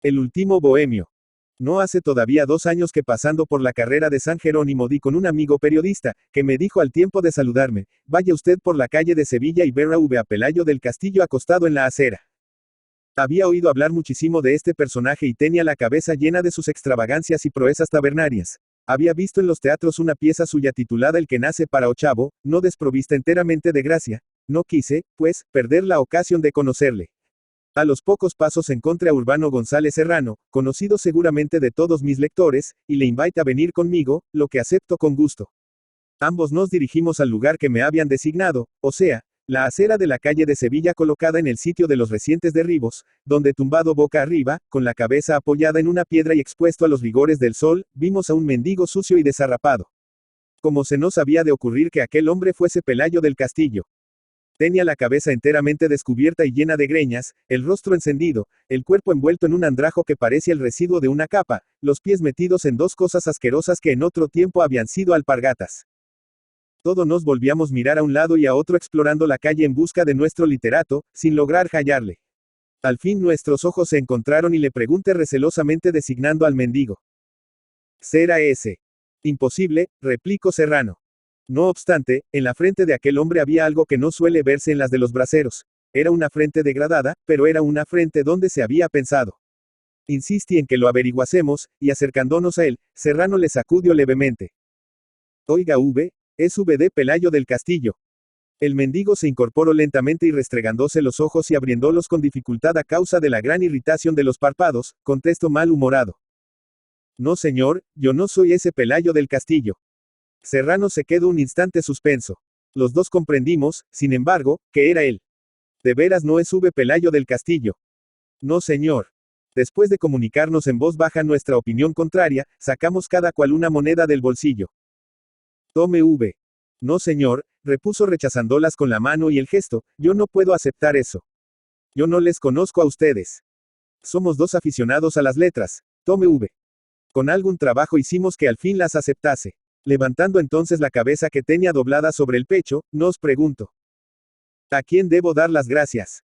El último bohemio. No hace todavía 2 años que pasando por la carrera de San Jerónimo di con un amigo periodista, que me dijo al tiempo de saludarme, vaya usted por la calle de Sevilla y verá a Pelayo del Castillo acostado en la acera. Había oído hablar muchísimo de este personaje y tenía la cabeza llena de sus extravagancias y proezas tabernarias. Había visto en los teatros una pieza suya titulada El que nace para ochavo, no desprovista enteramente de gracia. No quise, pues, perder la ocasión de conocerle. A los pocos pasos encontré a Urbano González Serrano, conocido seguramente de todos mis lectores, y le invita a venir conmigo, lo que acepto con gusto. Ambos nos dirigimos al lugar que me habían designado, o sea, la acera de la calle de Sevilla colocada en el sitio de los recientes derribos, donde tumbado boca arriba, con la cabeza apoyada en una piedra y expuesto a los rigores del sol, vimos a un mendigo sucio y desarrapado. Como se nos había de ocurrir que aquel hombre fuese Pelayo del Castillo. Tenía la cabeza enteramente descubierta y llena de greñas, el rostro encendido, el cuerpo envuelto en un andrajo que parecía el residuo de una capa, los pies metidos en dos cosas asquerosas que en otro tiempo habían sido alpargatas. Todos nos volvíamos mirar a un lado y a otro explorando la calle en busca de nuestro literato, sin lograr hallarle. Al fin nuestros ojos se encontraron y le pregunté recelosamente designando al mendigo. ¿Será ese? Imposible, replicó Serrano. No obstante, en la frente de aquel hombre había algo que no suele verse en las de los braceros. Era una frente degradada, pero era una frente donde se había pensado. Insistí en que lo averiguásemos, y acercándonos a él, Serrano le sacudió levemente. Oiga es VD Pelayo del Castillo. El mendigo se incorporó lentamente y restregándose los ojos y abriéndolos con dificultad a causa de la gran irritación de los párpados, contestó malhumorado. No señor, yo no soy ese Pelayo del Castillo. Serrano se quedó un instante suspenso. Los dos comprendimos, sin embargo, que era él. ¿De veras no es Pelayo del Castillo? No señor. Después de comunicarnos en voz baja nuestra opinión contraria, sacamos cada cual una moneda del bolsillo. Tome No señor, repuso rechazándolas con la mano y el gesto, yo no puedo aceptar eso. Yo no les conozco a ustedes. Somos dos aficionados a las letras. Tome Con algún trabajo hicimos que al fin las aceptase. Levantando entonces la cabeza que tenía doblada sobre el pecho, nos pregunto. ¿A quién debo dar las gracias?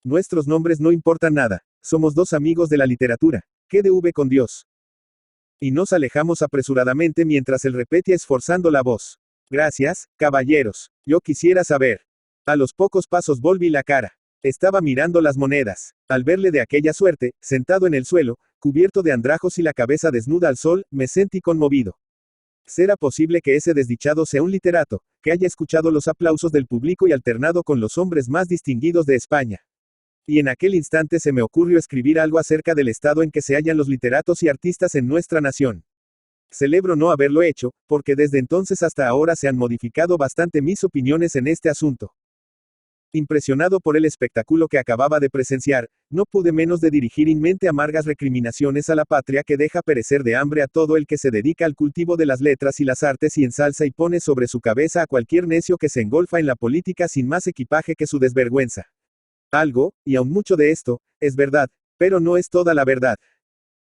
Nuestros nombres no importan nada. Somos dos amigos de la literatura. Quede con Dios. Y nos alejamos apresuradamente mientras él repetía esforzando la voz. Gracias, caballeros. Yo quisiera saber. A los pocos pasos volví la cara. Estaba mirando las monedas. Al verle de aquella suerte, sentado en el suelo, cubierto de andrajos y la cabeza desnuda al sol, me sentí conmovido. ¿Será posible que ese desdichado sea un literato, que haya escuchado los aplausos del público y alternado con los hombres más distinguidos de España? Y en aquel instante se me ocurrió escribir algo acerca del estado en que se hallan los literatos y artistas en nuestra nación. Celebro no haberlo hecho, porque desde entonces hasta ahora se han modificado bastante mis opiniones en este asunto. Impresionado por el espectáculo que acababa de presenciar, no pude menos de dirigir en mente amargas recriminaciones a la patria que deja perecer de hambre a todo el que se dedica al cultivo de las letras y las artes y ensalza y pone sobre su cabeza a cualquier necio que se engolfa en la política sin más equipaje que su desvergüenza. Algo, y aun mucho de esto, es verdad, pero no es toda la verdad.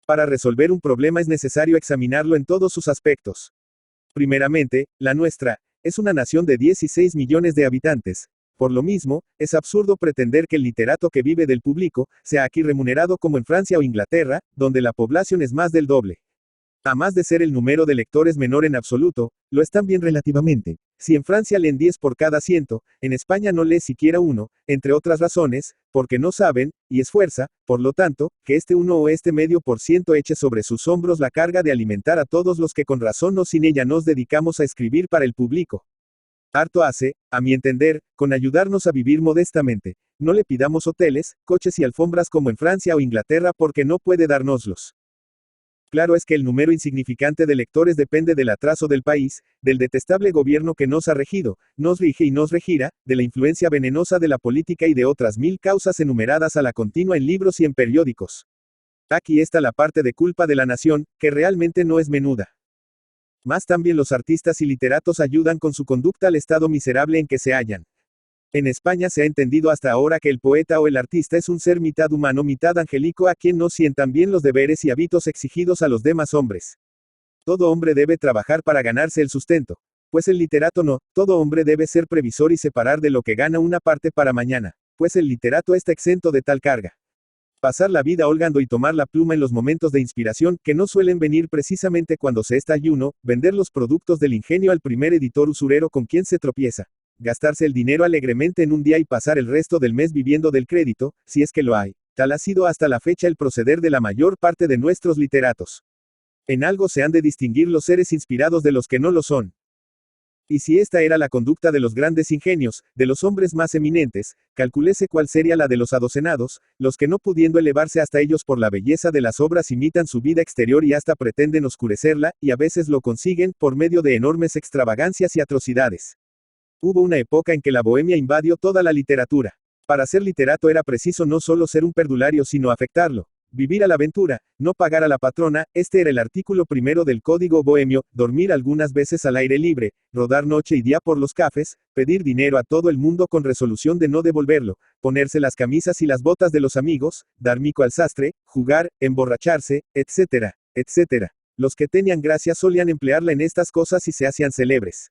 Para resolver un problema es necesario examinarlo en todos sus aspectos. Primeramente, la nuestra, es una nación de 16 millones de habitantes. Por lo mismo, es absurdo pretender que el literato que vive del público, sea aquí remunerado como en Francia o Inglaterra, donde la población es más del doble. A más de ser el número de lectores menor en absoluto, lo es también relativamente. Si en Francia leen 10 por cada 100, en España no lee siquiera uno, entre otras razones, porque no saben, y es fuerza, por lo tanto, que este 1 o este medio por ciento eche sobre sus hombros la carga de alimentar a todos los que con razón o sin ella nos dedicamos a escribir para el público. Harto hace, a mi entender, con ayudarnos a vivir modestamente. No le pidamos hoteles, coches y alfombras como en Francia o Inglaterra porque no puede dárnoslos. Claro es que el número insignificante de lectores depende del atraso del país, del detestable gobierno que nos ha regido, nos rige y nos regirá, de la influencia venenosa de la política y de otras 1000 causas enumeradas a la continua en libros y en periódicos. Aquí está la parte de culpa de la nación, que realmente no es menuda. Más también los artistas y literatos ayudan con su conducta al estado miserable en que se hallan. En España se ha entendido hasta ahora que el poeta o el artista es un ser mitad humano mitad angélico a quien no sientan bien los deberes y hábitos exigidos a los demás hombres. Todo hombre debe trabajar para ganarse el sustento. Pues el literato no, todo hombre debe ser previsor y separar de lo que gana una parte para mañana, pues el literato está exento de tal carga. Pasar la vida holgando y tomar la pluma en los momentos de inspiración, que no suelen venir precisamente cuando se está ayuno, vender los productos del ingenio al primer editor usurero con quien se tropieza. Gastarse el dinero alegremente en un día y pasar el resto del mes viviendo del crédito, si es que lo hay. Tal ha sido hasta la fecha el proceder de la mayor parte de nuestros literatos. En algo se han de distinguir los seres inspirados de los que no lo son. Y si esta era la conducta de los grandes ingenios, de los hombres más eminentes, calculése cuál sería la de los adocenados, los que no pudiendo elevarse hasta ellos por la belleza de las obras imitan su vida exterior y hasta pretenden oscurecerla, y a veces lo consiguen, por medio de enormes extravagancias y atrocidades. Hubo una época en que la bohemia invadió toda la literatura. Para ser literato era preciso no solo ser un perdulario sino afectarlo. Vivir a la aventura, no pagar a la patrona, este era el artículo primero del Código Bohemio, dormir algunas veces al aire libre, rodar noche y día por los cafés, pedir dinero a todo el mundo con resolución de no devolverlo, ponerse las camisas y las botas de los amigos, dar mico al sastre, jugar, emborracharse, etcétera, etcétera. Los que tenían gracia solían emplearla en estas cosas y se hacían célebres.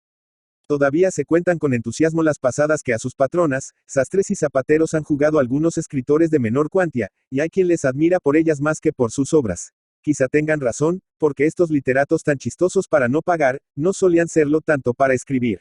Todavía se cuentan con entusiasmo las pasadas que a sus patronas, sastres y zapateros han jugado algunos escritores de menor cuantia, y hay quien les admira por ellas más que por sus obras. Quizá tengan razón, porque estos literatos tan chistosos para no pagar, no solían serlo tanto para escribir.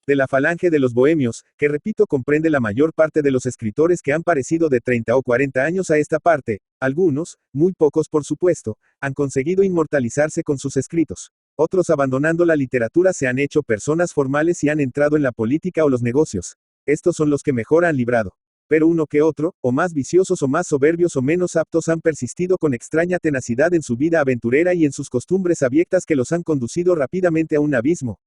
De la falange de los bohemios, que repito comprende la mayor parte de los escritores que han parecido de 30 o 40 años a esta parte, algunos, muy pocos por supuesto, han conseguido inmortalizarse con sus escritos. Otros abandonando la literatura se han hecho personas formales y han entrado en la política o los negocios. Estos son los que mejor han librado. Pero uno que otro, o más viciosos o más soberbios o menos aptos han persistido con extraña tenacidad en su vida aventurera y en sus costumbres abyectas que los han conducido rápidamente a un abismo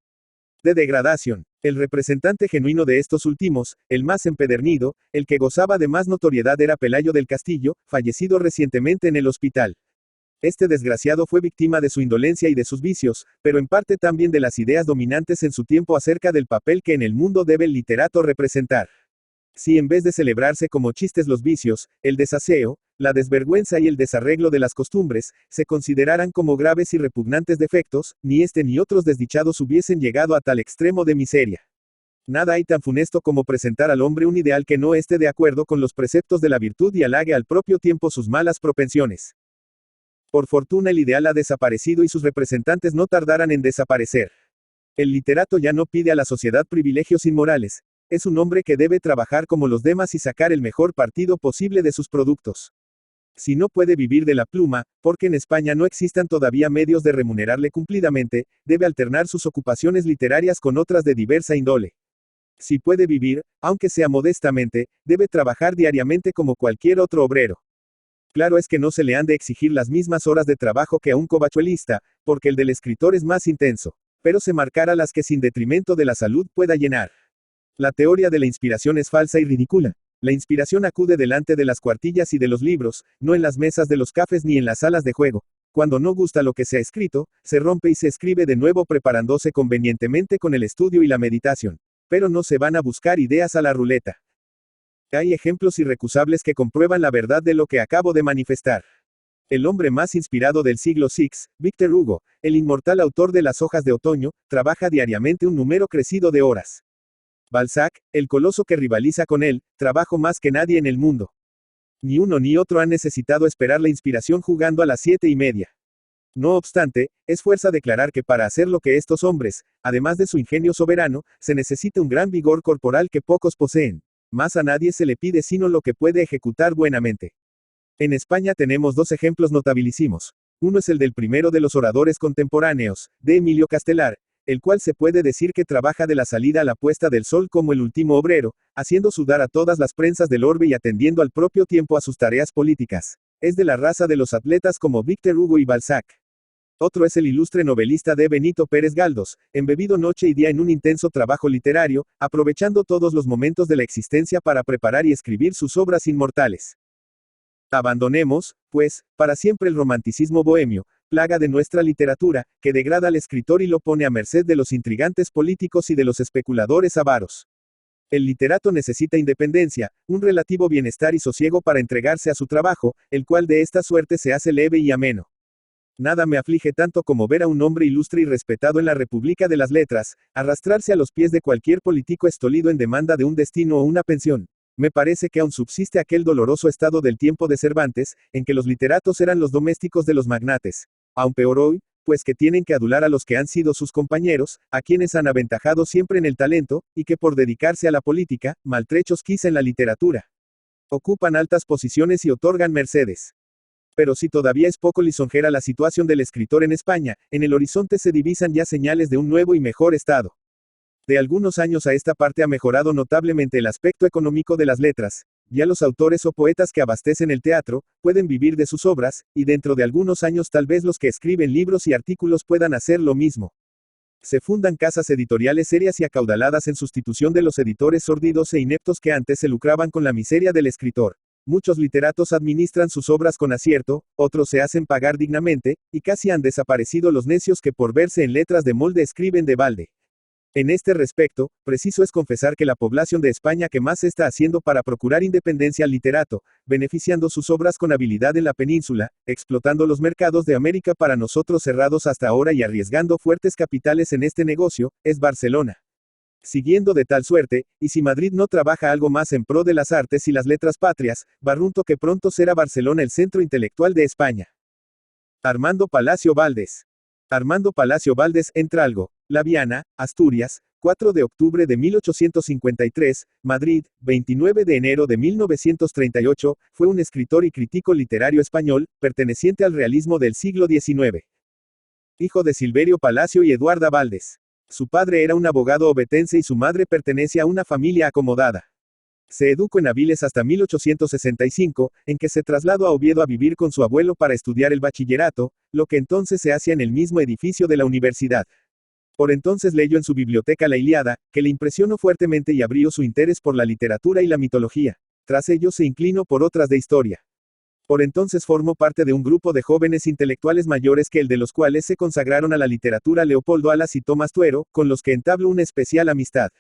de degradación. El representante genuino de estos últimos, el más empedernido, el que gozaba de más notoriedad era Pelayo del Castillo, fallecido recientemente en el hospital. Este desgraciado fue víctima de su indolencia y de sus vicios, pero en parte también de las ideas dominantes en su tiempo acerca del papel que en el mundo debe el literato representar. Si en vez de celebrarse como chistes los vicios, el desaseo, la desvergüenza y el desarreglo de las costumbres, se consideraran como graves y repugnantes defectos, ni este ni otros desdichados hubiesen llegado a tal extremo de miseria. Nada hay tan funesto como presentar al hombre un ideal que no esté de acuerdo con los preceptos de la virtud y halague al propio tiempo sus malas propensiones. Por fortuna el ideal ha desaparecido y sus representantes no tardarán en desaparecer. El literato ya no pide a la sociedad privilegios inmorales. Es un hombre que debe trabajar como los demás y sacar el mejor partido posible de sus productos. Si no puede vivir de la pluma, porque en España no existan todavía medios de remunerarle cumplidamente, debe alternar sus ocupaciones literarias con otras de diversa índole. Si puede vivir, aunque sea modestamente, debe trabajar diariamente como cualquier otro obrero. Claro es que no se le han de exigir las mismas horas de trabajo que a un covachuelista, porque el del escritor es más intenso, pero se marcará las que sin detrimento de la salud pueda llenar. La teoría de la inspiración es falsa y ridícula. La inspiración acude delante de las cuartillas y de los libros, no en las mesas de los cafés ni en las salas de juego. Cuando no gusta lo que se ha escrito, se rompe y se escribe de nuevo preparándose convenientemente con el estudio y la meditación. Pero no se van a buscar ideas a la ruleta. Hay ejemplos irrecusables que comprueban la verdad de lo que acabo de manifestar. El hombre más inspirado del siglo VI, Víctor Hugo, el inmortal autor de Las hojas de otoño, trabaja diariamente un número crecido de horas. Balzac, el coloso que rivaliza con él, trabajó más que nadie en el mundo. Ni uno ni otro han necesitado esperar la inspiración jugando a las 7:30. No obstante, es fuerza declarar que para hacer lo que estos hombres, además de su ingenio soberano, se necesita un gran vigor corporal que pocos poseen. Más a nadie se le pide sino lo que puede ejecutar buenamente. En España tenemos dos ejemplos notabilísimos. Uno es el del primero de los oradores contemporáneos, de Emilio Castelar, el cual se puede decir que trabaja de la salida a la puesta del sol como el último obrero, haciendo sudar a todas las prensas del orbe y atendiendo al propio tiempo a sus tareas políticas. Es de la raza de los atletas como Víctor Hugo y Balzac. Otro es el ilustre novelista D. Benito Pérez Galdós, embebido noche y día en un intenso trabajo literario, aprovechando todos los momentos de la existencia para preparar y escribir sus obras inmortales. Abandonemos, pues, para siempre el romanticismo bohemio, plaga de nuestra literatura, que degrada al escritor y lo pone a merced de los intrigantes políticos y de los especuladores avaros. El literato necesita independencia, un relativo bienestar y sosiego para entregarse a su trabajo, el cual de esta suerte se hace leve y ameno. Nada me aflige tanto como ver a un hombre ilustre y respetado en la República de las Letras, arrastrarse a los pies de cualquier político estolido en demanda de un destino o una pensión. Me parece que aún subsiste aquel doloroso estado del tiempo de Cervantes, en que los literatos eran los domésticos de los magnates. Aún peor hoy, pues que tienen que adular a los que han sido sus compañeros, a quienes han aventajado siempre en el talento, y que por dedicarse a la política, maltrechos quizá en la literatura, ocupan altas posiciones y otorgan mercedes. Pero si todavía es poco lisonjera la situación del escritor en España, en el horizonte se divisan ya señales de un nuevo y mejor estado. De algunos años a esta parte ha mejorado notablemente el aspecto económico de las letras. Ya los autores o poetas que abastecen el teatro, pueden vivir de sus obras, y dentro de algunos años tal vez los que escriben libros y artículos puedan hacer lo mismo. Se fundan casas editoriales serias y acaudaladas en sustitución de los editores sórdidos e ineptos que antes se lucraban con la miseria del escritor. Muchos literatos administran sus obras con acierto, otros se hacen pagar dignamente, y casi han desaparecido los necios que por verse en letras de molde escriben de balde. En este respecto, preciso es confesar que la población de España que más está haciendo para procurar independencia al literato, beneficiando sus obras con habilidad en la península, explotando los mercados de América para nosotros cerrados hasta ahora y arriesgando fuertes capitales en este negocio, es Barcelona. Siguiendo de tal suerte, y si Madrid no trabaja algo más en pro de las artes y las letras patrias, barrunto que pronto será Barcelona el centro intelectual de España. Armando Palacio Valdés. Armando Palacio Valdés, Entralgo, La Viana, Asturias, 4 de octubre de 1853, Madrid, 29 de enero de 1938, fue un escritor y crítico literario español, perteneciente al realismo del siglo XIX. Hijo de Silverio Palacio y Eduarda Valdés. Su padre era un abogado ovetense y su madre pertenece a una familia acomodada. Se educó en Avilés hasta 1865, en que se trasladó a Oviedo a vivir con su abuelo para estudiar el bachillerato, lo que entonces se hacía en el mismo edificio de la universidad. Por entonces leyó en su biblioteca la Ilíada, que le impresionó fuertemente y abrió su interés por la literatura y la mitología. Tras ello se inclinó por otras de historia. Por entonces formó parte de un grupo de jóvenes intelectuales mayores que el de los cuales se consagraron a la literatura Leopoldo Alas y Tomás Tuero, con los que entabló una especial amistad.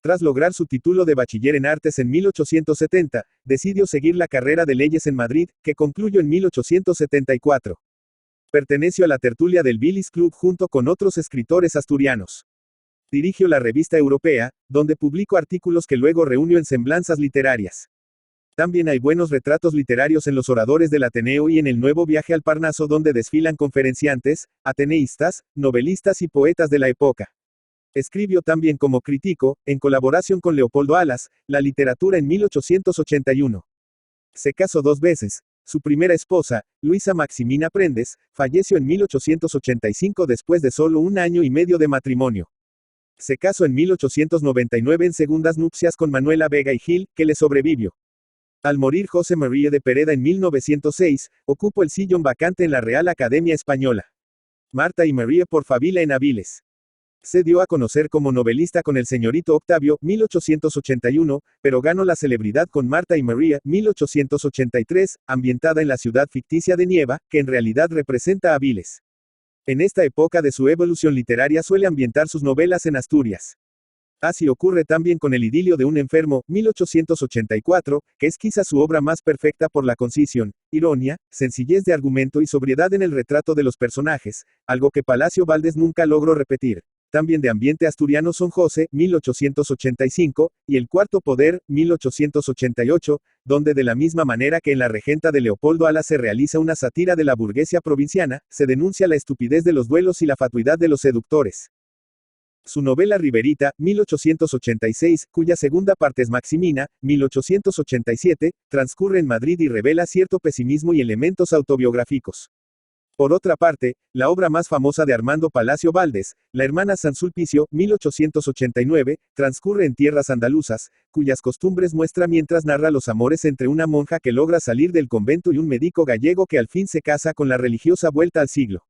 Tras lograr su título de bachiller en artes en 1870, decidió seguir la carrera de leyes en Madrid, que concluyó en 1874. Perteneció a la tertulia del Billis Club junto con otros escritores asturianos. Dirigió la Revista Europea, donde publicó artículos que luego reunió en Semblanzas Literarias. También hay buenos retratos literarios en los oradores del Ateneo y en el Nuevo Viaje al Parnaso, donde desfilan conferenciantes, ateneístas, novelistas y poetas de la época. Escribió también como crítico, en colaboración con Leopoldo Alas, la literatura en 1881. Se casó 2 veces. Su primera esposa, Luisa Maximina Prendes, falleció en 1885 después de solo 1 año y medio de matrimonio. Se casó en 1899 en segundas nupcias con Manuela Vega y Gil, que le sobrevivió. Al morir José María de Pereda en 1906, ocupó el sillón vacante en la Real Academia Española. Marta y María por Favila en Avilés. Se dio a conocer como novelista con El señorito Octavio, 1881, pero ganó la celebridad con Marta y María, 1883, ambientada en la ciudad ficticia de Nieva, que en realidad representa a Avilés. En esta época de su evolución literaria suele ambientar sus novelas en Asturias. Así ocurre también con El idilio de un enfermo, 1884, que es quizá su obra más perfecta por la concisión, ironía, sencillez de argumento y sobriedad en el retrato de los personajes, algo que Palacio Valdés nunca logró repetir. También de ambiente asturiano son José, 1885, y El cuarto poder, 1888, donde de la misma manera que en La regenta de Leopoldo Alas se realiza una sátira de la burguesía provinciana, se denuncia la estupidez de los duelos y la fatuidad de los seductores. Su novela Riberita, 1886, cuya segunda parte es Maximina, 1887, transcurre en Madrid y revela cierto pesimismo y elementos autobiográficos. Por otra parte, la obra más famosa de Armando Palacio Valdés, La hermana San Sulpicio, 1889, transcurre en tierras andaluzas, cuyas costumbres muestra mientras narra los amores entre una monja que logra salir del convento y un médico gallego que al fin se casa con la religiosa vuelta al siglo.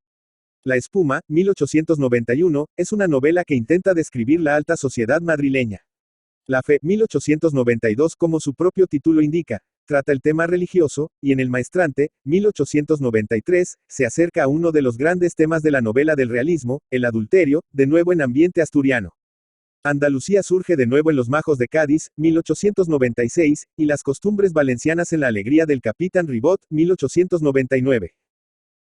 La espuma, 1891, es una novela que intenta describir la alta sociedad madrileña. La fe, 1892, como su propio título indica, trata el tema religioso, y en El maestrante, 1893, se acerca a uno de los grandes temas de la novela del realismo, el adulterio, de nuevo en ambiente asturiano. Andalucía surge de nuevo en Los majos de Cádiz, 1896, y las costumbres valencianas en La alegría del capitán Ribot, 1899.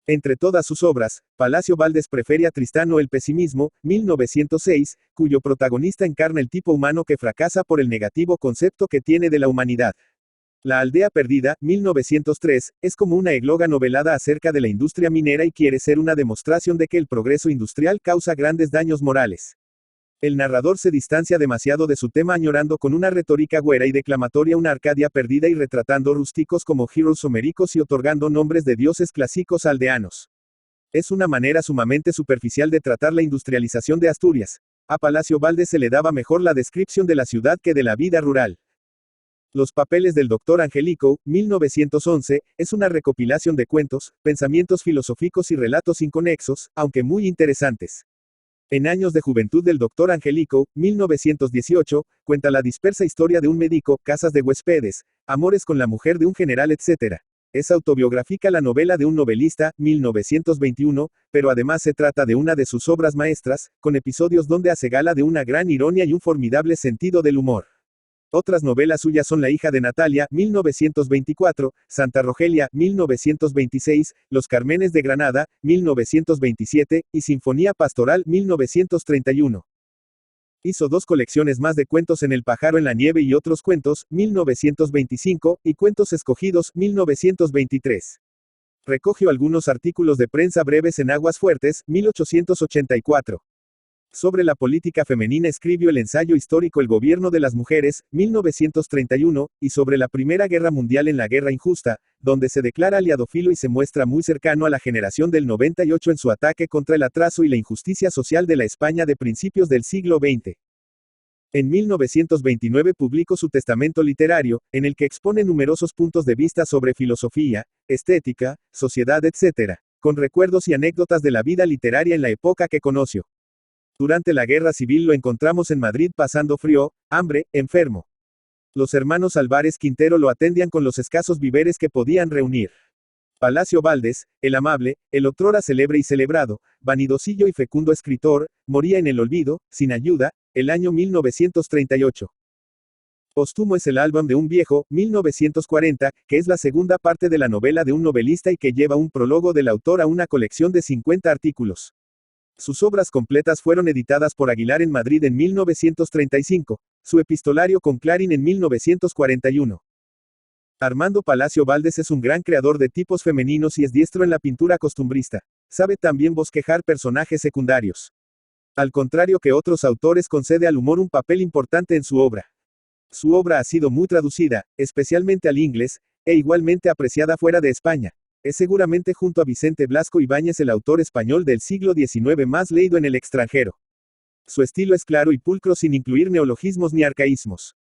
Entre todas sus obras, Palacio Valdés prefiere a Tristano el pesimismo, 1906, cuyo protagonista encarna el tipo humano que fracasa por el negativo concepto que tiene de la humanidad. La aldea perdida, 1903, es como una égloga novelada acerca de la industria minera y quiere ser una demostración de que el progreso industrial causa grandes daños morales. El narrador se distancia demasiado de su tema añorando con una retórica güera y declamatoria una Arcadia perdida y retratando rústicos como heroes homéricos y otorgando nombres de dioses clásicos aldeanos. Es una manera sumamente superficial de tratar la industrialización de Asturias. A Palacio Valdés se le daba mejor la descripción de la ciudad que de la vida rural. Los papeles del Dr. Angelico, 1911, es una recopilación de cuentos, pensamientos filosóficos y relatos inconexos, aunque muy interesantes. En años de juventud del Dr. Angelico, 1918, cuenta la dispersa historia de un médico, casas de huéspedes, amores con la mujer de un general, etc. Es autobiográfica la novela de un novelista, 1921, pero además se trata de una de sus obras maestras, con episodios donde hace gala de una gran ironía y un formidable sentido del humor. Otras novelas suyas son La hija de Natalia, 1924, Santa Rogelia, 1926, Los Cármenes de Granada, 1927, y Sinfonía Pastoral, 1931. Hizo 2 colecciones más de Cuentos en el pájaro en la nieve y otros cuentos, 1925, y Cuentos escogidos, 1923. Recogió algunos artículos de prensa breves en Aguas Fuertes, 1884. Sobre la política femenina escribió el ensayo histórico El gobierno de las mujeres, 1931, y sobre la Primera Guerra Mundial en La guerra injusta, donde se declara aliadófilo y se muestra muy cercano a la generación del 98 en su ataque contra el atraso y la injusticia social de la España de principios del siglo XX. En 1929 publicó su Testamento literario, en el que expone numerosos puntos de vista sobre filosofía, estética, sociedad, etc., con recuerdos y anécdotas de la vida literaria en la época que conoció. Durante la Guerra Civil lo encontramos en Madrid pasando frío, hambre, enfermo. Los hermanos Álvarez Quintero lo atendían con los escasos víveres que podían reunir. Palacio Valdés, el amable, el otrora célebre y celebrado, vanidosillo y fecundo escritor, moría en el olvido, sin ayuda, el año 1938. Póstumo es el álbum de un viejo, 1940, que es la segunda parte de la novela de un novelista y que lleva un prólogo del autor a una colección de 50 artículos. Sus obras completas fueron editadas por Aguilar en Madrid en 1935, su epistolario con Clarín en 1941. Armando Palacio Valdés es un gran creador de tipos femeninos y es diestro en la pintura costumbrista. Sabe también bosquejar personajes secundarios. Al contrario que otros autores, concede al humor un papel importante en su obra. Su obra ha sido muy traducida, especialmente al inglés, e igualmente apreciada fuera de España. Es seguramente junto a Vicente Blasco Ibáñez el autor español del siglo XIX más leído en el extranjero. Su estilo es claro y pulcro sin incluir neologismos ni arcaísmos.